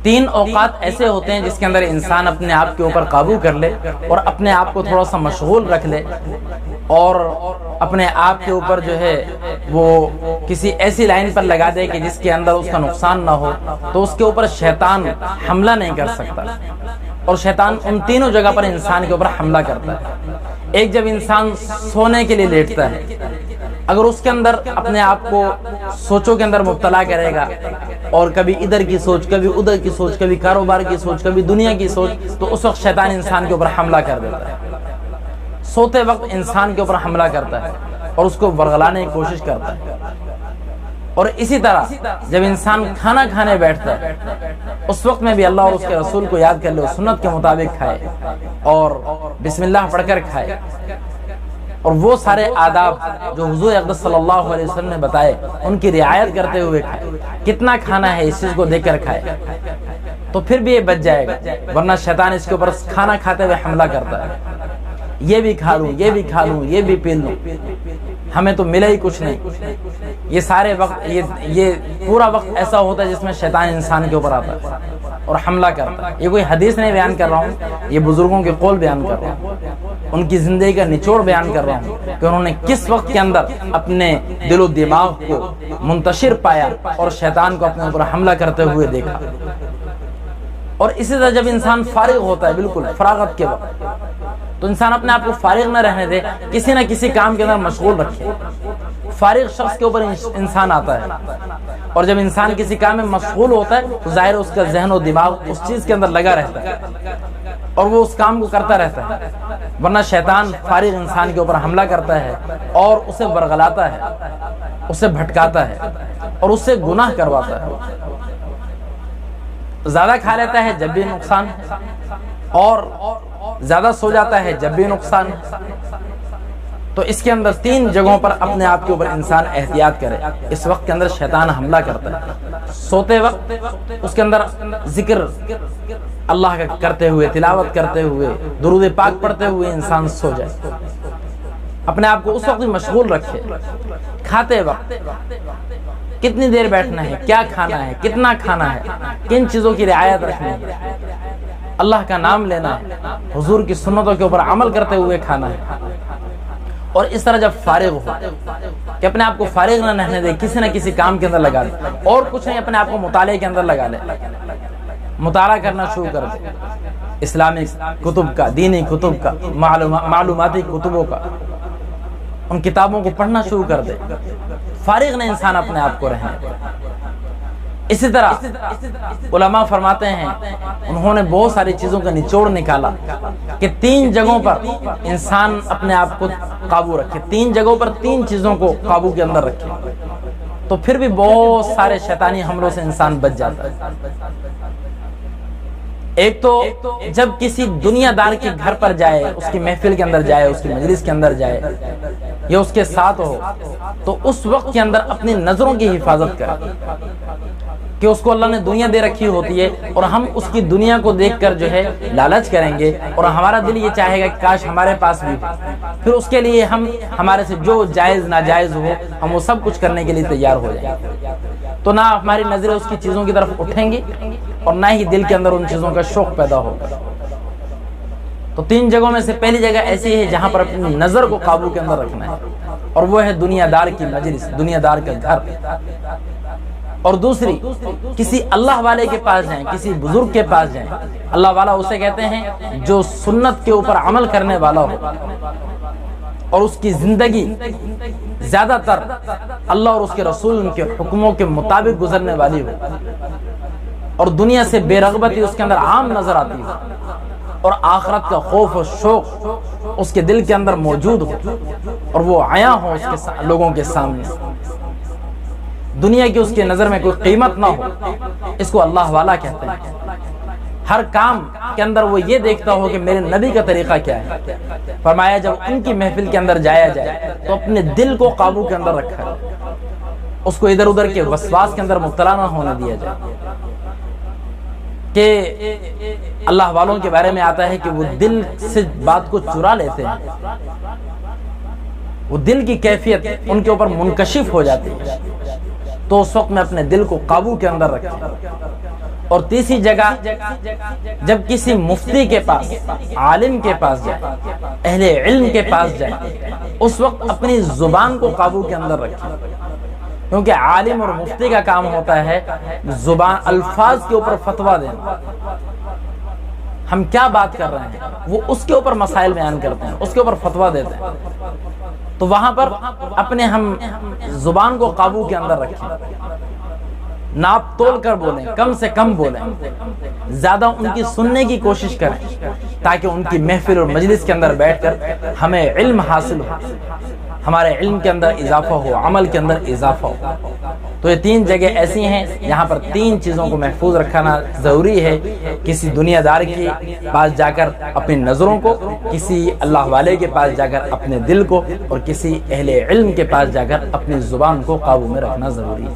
تین اوقات ایسے ہوتے ہیں جس کے اندر انسان اپنے آپ کے اوپر قابو کر لے اور اپنے آپ کو تھوڑا سا مشغول رکھ لے اور اپنے آپ کے اوپر جو ہے وہ کسی ایسی لائن پر لگا دے کہ جس کے اندر اس کا نقصان نہ ہو، تو اس کے اوپر شیطان حملہ نہیں کر سکتا۔ اور شیطان ان تینوں جگہ پر انسان کے اوپر حملہ کرتا ہے۔ ایک، جب انسان سونے کے لیے لیٹتا ہے، اگر اس کے اندر اپنے آپ کو سوچوں کے اندر مبتلا کرے گا اور کبھی ادھر کی سوچ، کبھی ادھر کی سوچ، کبھی کاروبار کی سوچ، کبھی دنیا کی سوچ، تو اس وقت شیطان انسان کے اوپر حملہ کر دیتا ہے۔ سوتے وقت انسان کے اوپر حملہ کرتا ہے اور اس کو ورغلانے کی کوشش کرتا ہے۔ اور اسی طرح جب انسان کھانا کھانے بیٹھتا ہے، اس وقت میں بھی اللہ اور اس کے رسول کو یاد کر لے، سنت کے مطابق کھائے اور بسم اللہ پڑھ کر کھائے، اور وہ سارے آداب جو حضور اقدس صلی اللہ علیہ وسلم نے بتائے ان کی رعایت کرتے ہوئے کھائے۔ کتنا کھانا ہے اس چیز کو دیکھ کر کھائے تو پھر بھی یہ بچ جائے گا، ورنہ شیطان اس کے اوپر کھانا کھاتے ہوئے حملہ کرتا ہے۔ یہ بھی کھا لوں، یہ بھی کھا لوں، یہ بھی پی لوں، ہمیں تو ملا ہی کچھ نہیں۔ یہ سارے وقت یہ پورا وقت ایسا ہوتا ہے جس میں شیطان انسان کے اوپر آتا ہے اور حملہ کرتا ہے۔ یہ کوئی حدیث نہیں بیان کر رہا ہوں، یہ بزرگوں کے قول بیان کر رہا ہوں، ان کی زندگی کا نچوڑ بیان کر رہا ہوں کہ انہوں نے کس وقت کے اندر اپنے دل و دماغ کو منتشر پایا اور شیطان کو اپنے اوپر حملہ کرتے ہوئے دیکھا۔ اور اسی طرح جب انسان فارغ ہوتا ہے، بالکل فراغت کے وقت، تو انسان اپنے آپ کو فارغ نہ رہنے دے، کسی نہ کسی کام کے اندر مشغول رکھے۔ فارغ شخص کے اوپر انسان آتا ہے، اور جب انسان کسی کام میں مشغول ہوتا ہے تو ظاہر اس کا ذہن و دماغ اس چیز کے اندر لگا رہتا ہے اور وہ اس کام کو کرتا رہتا ہے، ورنہ شیطان فارغ انسان کے اوپر حملہ کرتا ہے اور اسے ورغلاتا ہے، اسے بھٹکاتا ہے اور اس سے گناہ کرواتا ہے۔ زیادہ کھا لیتا ہے جب بھی نقصان ہے، اور زیادہ سو جاتا ہے جب بھی نقصان ہے۔ تو اس کے اندر تین جگہوں پر اپنے آپ کے اوپر انسان احتیاط کرے۔ اس وقت کے اندر شیطان حملہ کرتا ہے۔ سوتے وقت اس کے اندر ذکر اللہ کا کرتے ہوئے، تلاوت کرتے ہوئے، درود پاک پڑھتے ہوئے انسان سو جائے، اپنے آپ کو اس وقت مشغول رکھے۔ کھاتے وقت کتنی دیر بیٹھنا ہے، کیا کھانا ہے، کتنا کھانا ہے، کن چیزوں کی رعایت رکھنی ہے، اللہ کا نام لینا ہے، حضور کی سنتوں کے اوپر عمل کرتے ہوئے کھانا ہے۔ اور اس طرح جب فارغ ہو کہ اپنے آپ کو فارغ نہ رہنے دے، کسی نہ کسی کام کے اندر لگا دے، اور کچھ نہیں، اپنے آپ کو مطالعے کے اندر لگا لے، مطالعہ کرنا شروع کر دے، اسلامک کتب کا، دینی کتب کا، معلوماتی کتبوں کا، ان کتابوں کو پڑھنا شروع کر دے، فارغ نہ انسان اپنے آپ کو رہنے دے۔ اسی طرح علماء فرماتے ہیں، انہوں نے بہت ساری چیزوں کا نچوڑ نکالا کہ تین جگہوں پر انسان اپنے آپ کو قابو رکھے، تین جگہوں پر تین چیزوں کو قابو کے اندر رکھے، تو پھر بھی بہت سارے شیطانی حملوں سے انسان بچ جاتا ہے۔ ایک تو جب کسی دنیا دار کے گھر پر جائے، اس کی محفل کے اندر جائے، اس کی مجلس کے اندر جائے یا اس کے ساتھ ہو، تو اس وقت کے اندر اپنی نظروں کی حفاظت کرے کہ اس کو اللہ نے دنیا دے رکھی ہوتی ہے اور ہم اس کی دنیا کو دیکھ کر جو ہے لالچ کریں گے اور ہمارا دل یہ چاہے گا کہ کاش ہمارے پاس بھی ہو، پھر اس کے لیے ہم ہمارے سے جو جائز ناجائز ہو ہم وہ سب کچھ کرنے کے لیے تیار ہو جائیں، تو نہ ہماری نظریں اس کی چیزوں کی طرف اٹھیں گی اور نہ ہی دل کے اندر ان چیزوں کا شوق پیدا ہوگا۔ تو تین جگہوں میں سے پہلی جگہ ایسی ہے جہاں پر اپنی نظر کو قابو کے اندر رکھنا ہے، اور وہ ہے دنیا دار کی مجلس، دنیا دار کا گھر۔ اور دوسری، کسی اللہ والے کے پاس جائیں، کسی بزرگ کے پاس جائیں، اللہ والا اسے کہتے ہیں جو سنت کے اوپر عمل کرنے والا ہو اور اس کی زندگی زیادہ تر اللہ اور اس کے رسول کے حکموں کے مطابق گزرنے والی ہو اور دنیا سے بے رغبتی اس کے اندر عام نظر آتی ہو اور آخرت کا خوف و شوق اس کے دل کے اندر موجود ہو اور وہ عیاں ہو اس کے لوگوں کے سامنے، دنیا کی اس کے نظر میں کوئی قیمت نہ ہو، اس کو اللہ والا کہتے ہیں۔ ہر کام کے اندر وہ یہ دیکھتا ہو کہ میرے نبی کا طریقہ کیا ہے۔ فرمایا جب ان کی محفل کے اندر جایا جائے تو اپنے دل کو قابو کے اندر رکھا ہے، اس کو ادھر ادھر کے وسواس کے اندر مبتلا نہ ہونے دیا جائے۔ کہ اللہ والوں کے بارے میں آتا ہے کہ وہ دل سے بات کو چرا لیتے ہیں، وہ دل کی کیفیت ان کے اوپر منکشف ہو جاتی ہے، تو اس وقت میں اپنے دل کو قابو کے اندر رکھیں اور تیسری جگہ جب کسی مفتی کے پاس، عالم کے پاس جائے، اہل علم کے پاس جائے، اس وقت اپنی زبان کو قابو کے اندر رکھے، کیونکہ عالم اور مفتی کا کام ہوتا ہے زبان، الفاظ کے اوپر فتویٰ دینا۔ ہم کیا بات کر رہے ہیں وہ اس کے اوپر مسائل بیان کرتے ہیں، اس کے اوپر فتویٰ دیتے ہیں، تو وہاں پر اپنے ہم زبان کو قابو کے اندر رکھیں، ناپ تول کر بولیں، کم سے کم بولیں، زیادہ ان کی سننے کی کوشش کریں تاکہ ان کی محفل اور مجلس کے اندر بیٹھ کر ہمیں علم حاصل ہو، ہمارے علم کے اندر اضافہ ہو، عمل کے اندر اضافہ ہو۔ تو یہ تین جگہ ایسی ہیں یہاں پر تین چیزوں کو محفوظ رکھنا ضروری ہے، کسی دنیا دار کے پاس جا کر اپنی نظروں کو، کسی اللہ والے کے پاس جا کر اپنے دل کو، اور کسی اہل علم کے پاس جا کر اپنی زبان کو قابو میں رکھنا ضروری ہے۔